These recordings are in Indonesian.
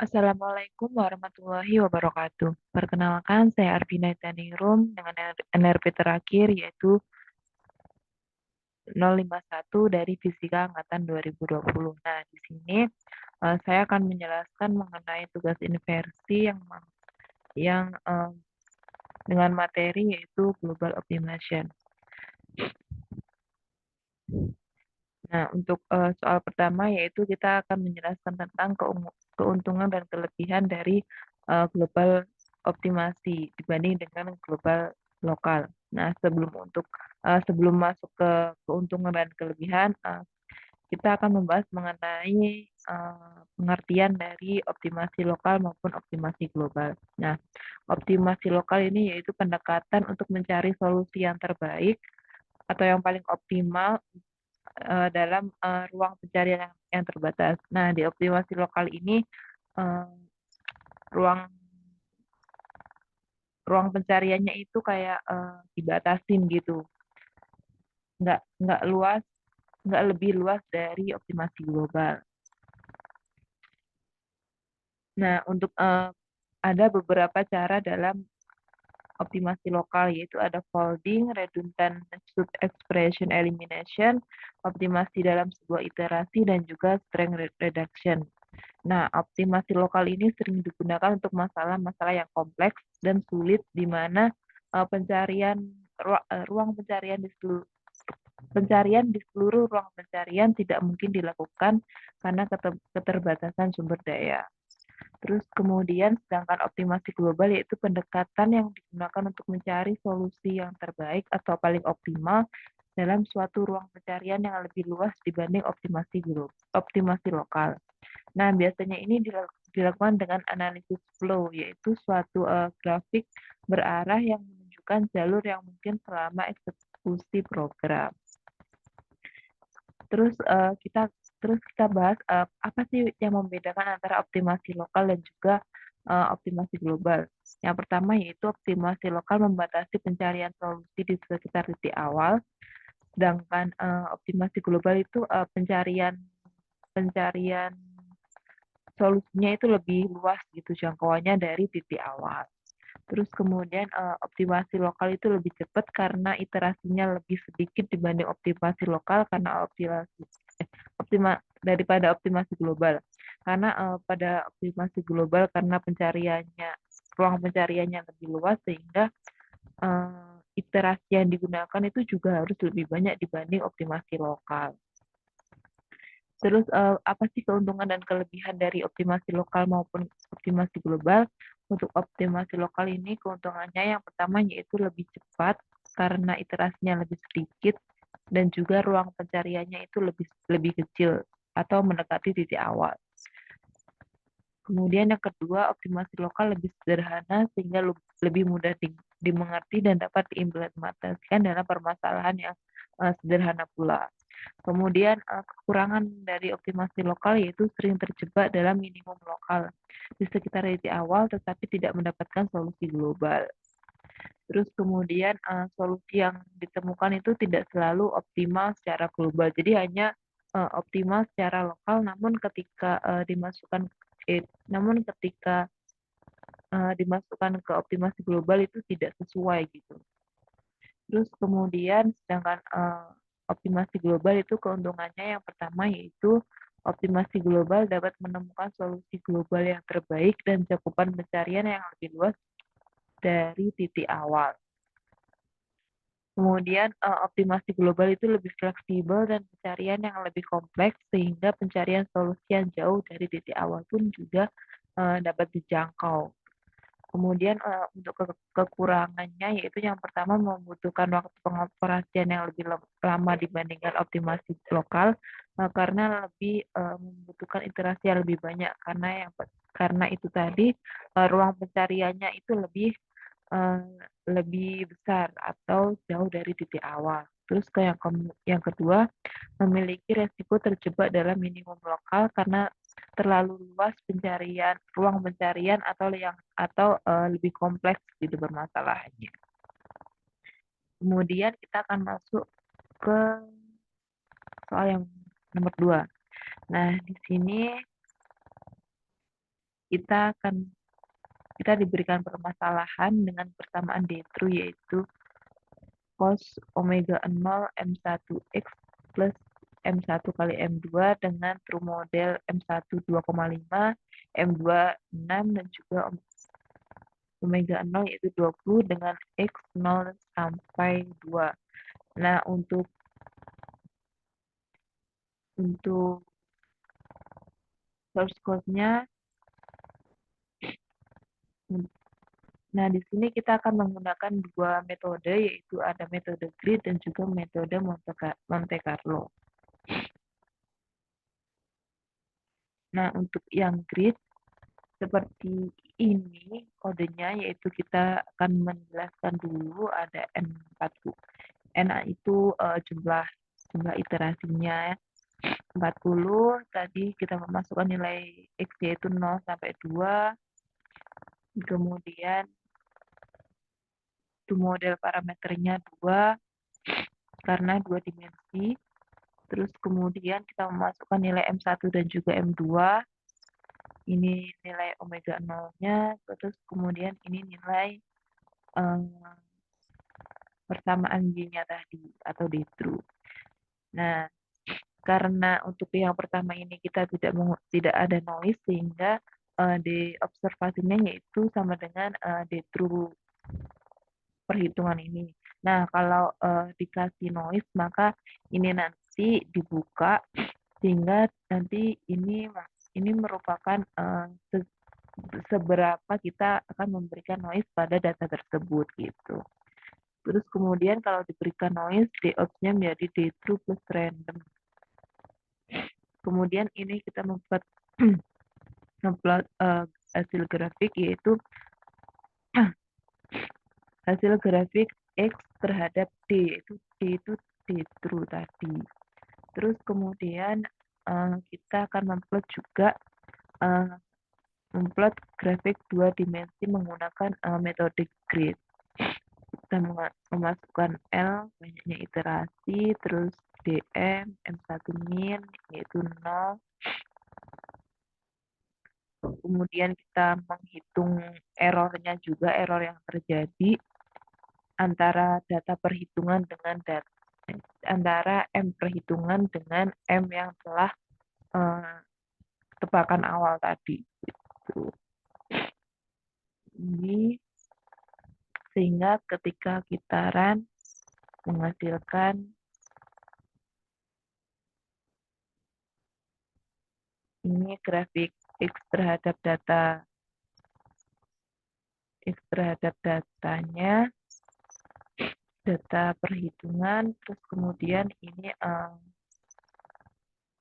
Assalamualaikum warahmatullahi wabarakatuh. Perkenalkan, saya Arvina Taningrum dengan NRP terakhir yaitu 051 dari Fisika Angkatan 2020. Nah, di sini saya akan menjelaskan mengenai tugas inversi yang dengan materi yaitu Global Optimization. Nah, untuk soal pertama yaitu kita akan menjelaskan tentang keuntungan dan kelebihan dari global optimasi dibanding dengan global lokal. Nah, sebelum masuk ke keuntungan dan kelebihan, kita akan membahas mengenai pengertian dari optimasi lokal maupun optimasi global. Nah, optimasi lokal ini yaitu pendekatan untuk mencari solusi yang terbaik atau yang paling optimal dalam ruang pencarian yang terbatas. Nah, di optimasi lokal ini uh, ruang ruang pencariannya itu kayak dibatasin gitu, nggak luas, nggak lebih luas dari optimasi global. Nah, untuk ada beberapa cara dalam optimasi lokal, yaitu ada folding, redundant sub-expression elimination, optimasi dalam sebuah iterasi, dan juga strength reduction. Nah, optimasi lokal ini sering digunakan untuk masalah-masalah yang kompleks dan sulit, di mana ruang pencarian di seluruh ruang pencarian tidak mungkin dilakukan karena keterbatasan sumber daya. Terus kemudian sedangkan optimasi global yaitu pendekatan yang digunakan untuk mencari solusi yang terbaik atau paling optimal dalam suatu ruang pencarian yang lebih luas dibanding optimasi lokal. Nah, biasanya ini dilakukan dengan analisis flow, yaitu suatu grafik berarah yang menunjukkan jalur yang mungkin selama eksekusi program. Terus kita bahas apa sih yang membedakan antara optimasi lokal dan juga optimasi global. Yang pertama yaitu optimasi lokal membatasi pencarian solusi di sekitar titik awal, sedangkan optimasi global itu pencarian pencarian solusinya itu lebih luas gitu jangkauannya dari titik awal. Terus kemudian optimasi lokal itu lebih cepat karena iterasinya lebih sedikit dibanding optimasi lokal karena daripada optimasi global. Karena pada optimasi global karena ruang pencariannya lebih luas sehingga iterasi yang digunakan itu juga harus lebih banyak dibanding optimasi lokal. Terus apa sih keuntungan dan kelebihan dari optimasi lokal maupun optimasi global? Untuk optimasi lokal ini keuntungannya yang pertama yaitu lebih cepat karena iterasinya lebih sedikit dan juga ruang pencariannya itu lebih lebih kecil atau mendekati titik awal. Kemudian yang kedua, optimasi lokal lebih sederhana sehingga lebih mudah dimengerti dan dapat diimplementasikan dalam permasalahan yang sederhana pula. Kemudian kekurangan dari optimasi lokal yaitu sering terjebak dalam minimum lokal di sekitar titik awal tetapi tidak mendapatkan solusi global. Terus kemudian solusi yang ditemukan itu tidak selalu optimal secara global. Jadi hanya optimal secara lokal namun ketika dimasukkan ke optimasi global itu tidak sesuai gitu. Terus kemudian sedangkan optimasi global itu keuntungannya yang pertama yaitu optimasi global dapat menemukan solusi global yang terbaik dan cakupan pencarian yang lebih luas dari titik awal. Kemudian optimasi global itu lebih fleksibel dan pencarian yang lebih kompleks sehingga pencarian solusi yang jauh dari titik awal pun juga dapat dijangkau. Kemudian untuk kekurangannya yaitu yang pertama membutuhkan waktu pengoperasian yang lebih lama dibandingkan optimasi lokal karena lebih membutuhkan iterasi yang lebih banyak karena itu tadi ruang pencariannya itu eh, lebih besar atau jauh dari titik awal. Terus yang kedua memiliki resiko terjebak dalam minimum lokal karena terlalu luas ruang pencarian atau lebih kompleks gitu bermasalahnya. Kemudian kita akan masuk ke soal yang nomor 2. Nah, di sini kita diberikan permasalahan dengan persamaan D-true, yaitu cos omega 0 M1 X plus M1 kali M2 dengan true model M1 2,5, M2 6, dan juga omega 0 yaitu 20 dengan X 0 sampai 2. Nah, untuk source code-nya, nah di sini kita akan menggunakan dua metode, yaitu ada metode grid dan juga metode Monte Carlo. Nah, untuk yang grid seperti ini kodenya, yaitu kita akan menjelaskan dulu ada N40. N itu jumlah iterasinya 40, tadi kita memasukkan nilai X yaitu 0 sampai 2, kemudian itu model parameternya 2 karena 2 dimensi, terus kemudian kita memasukkan nilai M1 dan juga M2, ini nilai omega 0-nya, terus kemudian ini nilai persamaan Y-nya tadi atau D-true. Nah, karena untuk yang pertama ini kita tidak ada noise, sehingga di observasinya yaitu sama dengan D-true perhitungan ini. Nah, kalau dikasih noise, maka ini nanti dibuka sehingga nanti ini merupakan seberapa kita akan memberikan noise pada data tersebut gitu. Terus kemudian kalau diberikan noise, D-ops-nya menjadi D-true plus random. Kemudian ini kita membuat hasil grafik, yaitu hasil grafik X terhadap D, yaitu D itu D-true tadi. Terus kemudian kita akan memplot juga memplot grafik 2 dimensi menggunakan metode grid. Kita memasukkan L, banyaknya iterasi, terus DM, M1 min, yaitu 0. Kemudian kita menghitung errornya juga, error yang terjadi antara data perhitungan dengan antara M perhitungan dengan M yang telah tebakan awal tadi. Gitu. Ini sehingga ketika kita run menghasilkan ini grafik X terhadap datanya, data perhitungan, terus kemudian ini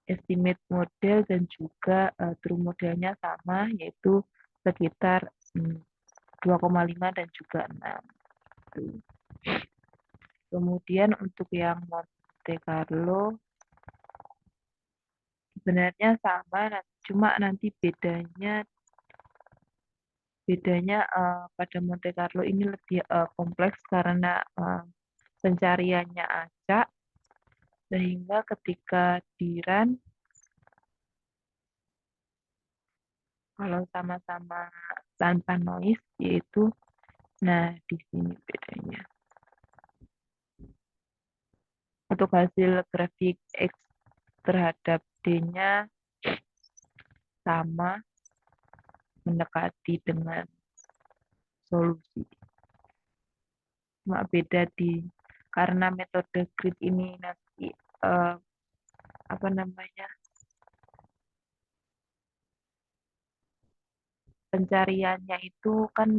estimate model dan juga true modelnya sama, yaitu sekitar 2,5 dan juga 6. Kemudian untuk yang Monte Carlo sebenarnya sama, cuma nanti bedanya pada Monte Carlo ini lebih kompleks karena pencariannya acak, sehingga ketika di run kalau sama-sama tanpa noise, yaitu nah di sini bedanya. Untuk hasil grafik X terhadap D-nya sama, mendekati dengan solusi. Cuma beda karena metode grid ini nanti pencariannya itu kan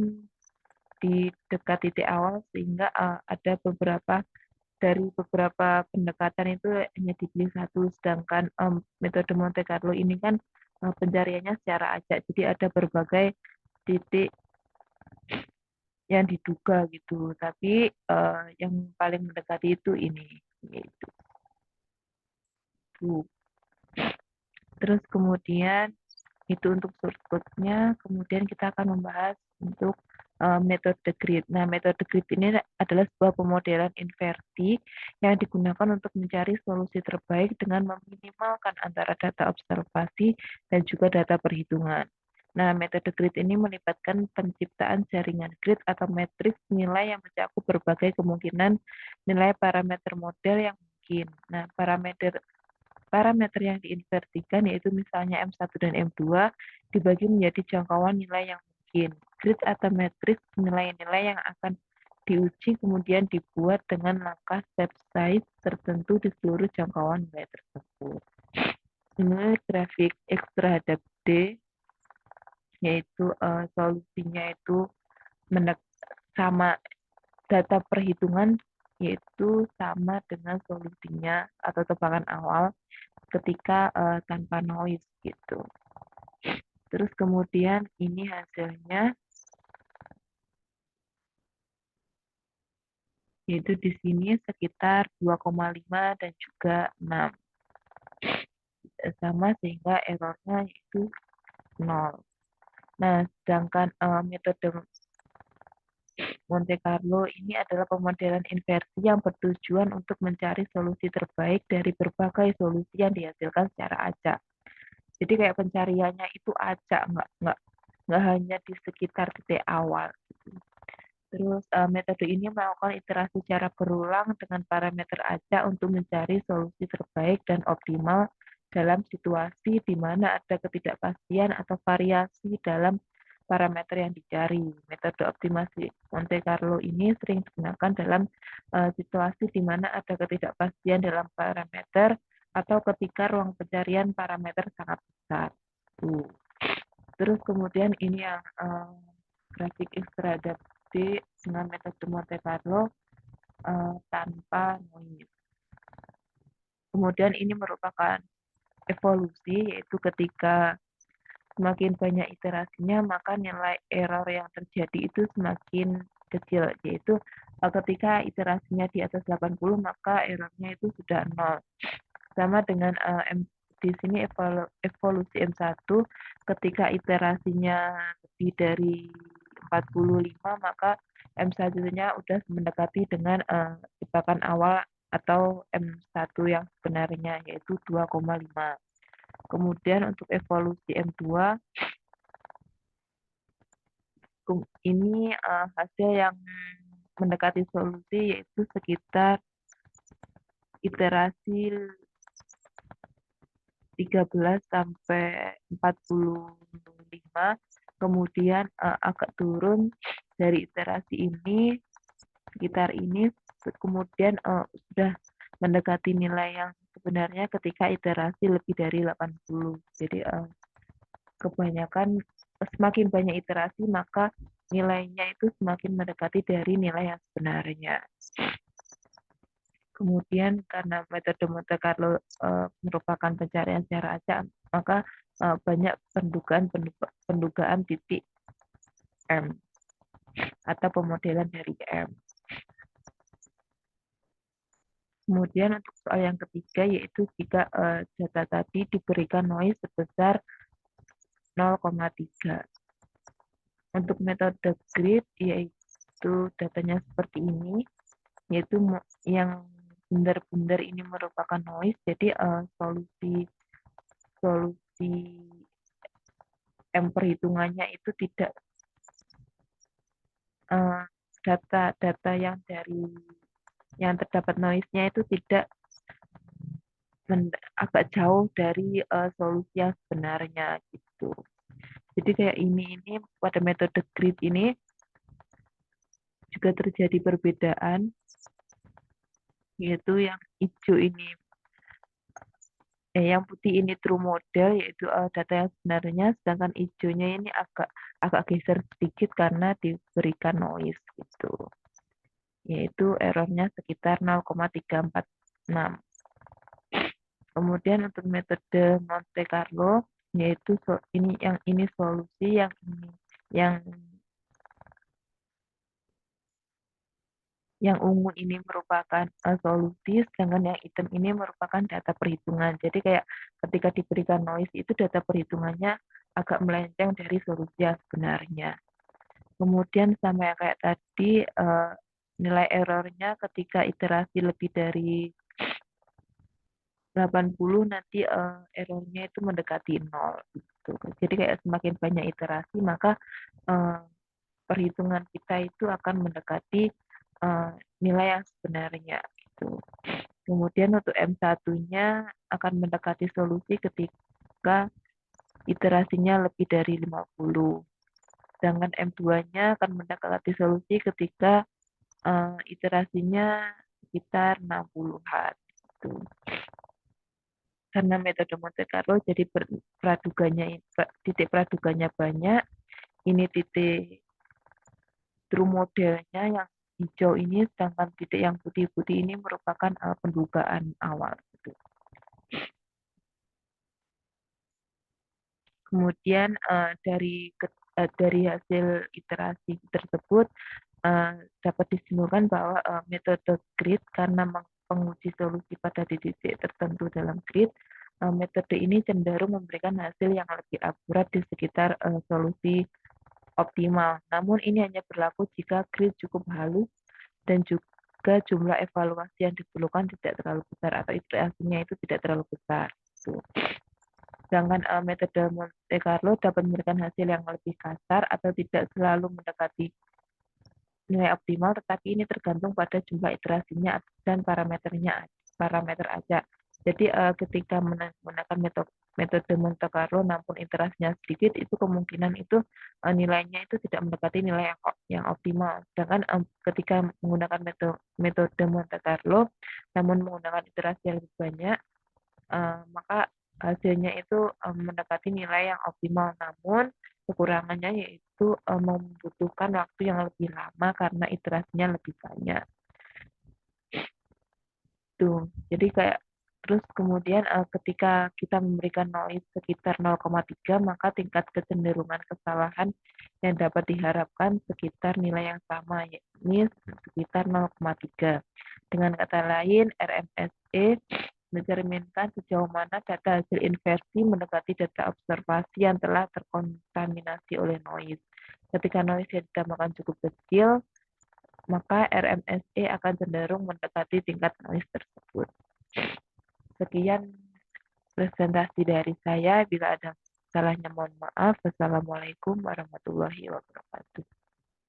di dekat titik awal, sehingga ada beberapa pendekatan itu hanya dipilih satu, sedangkan metode Monte Carlo ini kan pencariannya secara acak, jadi ada berbagai titik yang diduga gitu, tapi yang paling mendekati itu ini gitu. Terus kemudian itu untuk source code-nya, kemudian kita akan membahas untuk metode grid. Nah, metode grid ini adalah sebuah pemodelan inversi yang digunakan untuk mencari solusi terbaik dengan meminimalkan antara data observasi dan juga data perhitungan. Nah, metode grid ini melibatkan penciptaan jaringan grid atau matriks nilai yang mencakup berbagai kemungkinan nilai parameter model yang mungkin. Nah, parameter parameter yang diinversikan yaitu misalnya M1 dan M2 dibagi menjadi jangkauan nilai yang mungkin. Grid atau matriks nilai-nilai yang akan diuji kemudian dibuat dengan langkah step size tertentu di seluruh jangkauan nilai tersebut. Ini grafik X terhadap D, yaitu solusinya itu sama data perhitungan yaitu sama dengan solusinya atau tebakan awal ketika tanpa noise gitu. Terus kemudian ini hasilnya yaitu di sini sekitar 2,5 dan juga 6 sama sehingga errornya itu 0. Nah, sedangkan metode Monte Carlo ini adalah pemodelan inversi yang bertujuan untuk mencari solusi terbaik dari berbagai solusi yang dihasilkan secara acak. Jadi kayak pencariannya itu acak, nggak hanya di sekitar titik awal. Terus metode ini melakukan iterasi secara berulang dengan parameter acak untuk mencari solusi terbaik dan optimal dalam situasi di mana ada ketidakpastian atau variasi dalam parameter yang dicari. Metode optimasi Monte Carlo ini sering digunakan dalam situasi di mana ada ketidakpastian dalam parameter atau ketika ruang pencarian parameter sangat besar. Terus kemudian ini yang grafik X terhadap D dengan metode Monte Carlo tanpa noise. Kemudian ini merupakan evolusi, yaitu ketika semakin banyak iterasinya, maka nilai error yang terjadi itu semakin kecil, yaitu ketika iterasinya di atas 80, maka errornya itu sudah 0. Sama dengan di sini evolusi M1, ketika iterasinya lebih dari 45, maka M1-nya udah mendekati dengan jebakan awal atau M1 yang sebenarnya, yaitu 2,5. Kemudian untuk evolusi M2, ini hasil yang mendekati solusi yaitu sekitar iterasi 13 sampai 45, kemudian agak turun dari iterasi ini sekitar ini, kemudian sudah mendekati nilai yang sebenarnya ketika iterasi lebih dari 80. Jadi kebanyakan semakin banyak iterasi maka nilainya itu semakin mendekati dari nilai yang sebenarnya. Kemudian karena metode Monte Carlo merupakan pencarian secara acak, maka banyak pendugaan titik M atau pemodelan dari M. Kemudian untuk soal yang ketiga yaitu jika data tadi diberikan noise sebesar 0,3. Untuk metode grid yaitu datanya seperti ini, yaitu yang benar-benar ini merupakan noise, jadi solusi M perhitungannya itu tidak data yang terdapat noise-nya itu tidak agak jauh dari solusi yang sebenarnya gitu. Jadi kayak ini pada metode grid ini juga terjadi perbedaan, yaitu yang hijau ini, yang putih ini true model, yaitu data yang sebenarnya, sedangkan hijaunya ini agak geser sedikit karena diberikan noise gitu, yaitu errornya sekitar 0,346. Kemudian untuk metode Monte Carlo, yaitu ini solusi, yang ungu ini merupakan solusi, sedangkan yang hitam ini merupakan data perhitungan. Jadi kayak ketika diberikan noise itu data perhitungannya agak melenceng dari solusi yang sebenarnya. Kemudian sama yang kayak tadi, nilai errornya ketika iterasi lebih dari 80 nanti errornya itu mendekati 0 gitu. Jadi kayak semakin banyak iterasi maka eh, perhitungan kita itu akan mendekati nilai yang sebenarnya gitu. Kemudian untuk M1-nya akan mendekati solusi ketika iterasinya lebih dari 50. Sedangkan M2-nya akan mendekati solusi ketika iterasinya sekitar 60-an gitu. Karena metode Monte Carlo jadi titik praduganya banyak, ini titik true modelnya yang hijau ini, sedangkan titik yang putih-putih ini merupakan pendugaan awal gitu. Kemudian dari hasil iterasi tersebut dapat disimpulkan bahwa metode grid karena menguji solusi pada titik tertentu dalam grid, metode ini cenderung memberikan hasil yang lebih akurat di sekitar solusi optimal. Namun ini hanya berlaku jika grid cukup halus dan juga jumlah evaluasi yang diperlukan tidak terlalu besar atau iterasinya itu tidak terlalu besar. So. Sedangkan metode Monte Carlo dapat memberikan hasil yang lebih kasar atau tidak selalu mendekati nilai optimal, tetapi ini tergantung pada jumlah iterasinya dan parameter aja. Jadi ketika menggunakan metode Monte Carlo namun iterasinya sedikit, itu kemungkinan itu nilainya itu tidak mendekati nilai yang optimal. Sedangkan ketika menggunakan metode Monte Carlo namun menggunakan iterasi yang lebih banyak, maka hasilnya itu mendekati nilai yang optimal. Namun kekurangannya yaitu membutuhkan waktu yang lebih lama karena iterasinya lebih banyak. Tuh. Jadi kayak terus kemudian ketika kita memberikan noise sekitar 0,3 maka tingkat kecenderungan kesalahan yang dapat diharapkan sekitar nilai yang sama yakni sekitar 0,3. Dengan kata lain RMSE mencerminkan sejauh mana data hasil inversi mendekati data observasi yang telah terkontaminasi oleh noise. Ketika noise yang ditambahkan cukup kecil, maka RMSE akan cenderung mendekati tingkat noise tersebut. Sekian presentasi dari saya. Bila ada salahnya mohon maaf. Wassalamualaikum warahmatullahi wabarakatuh.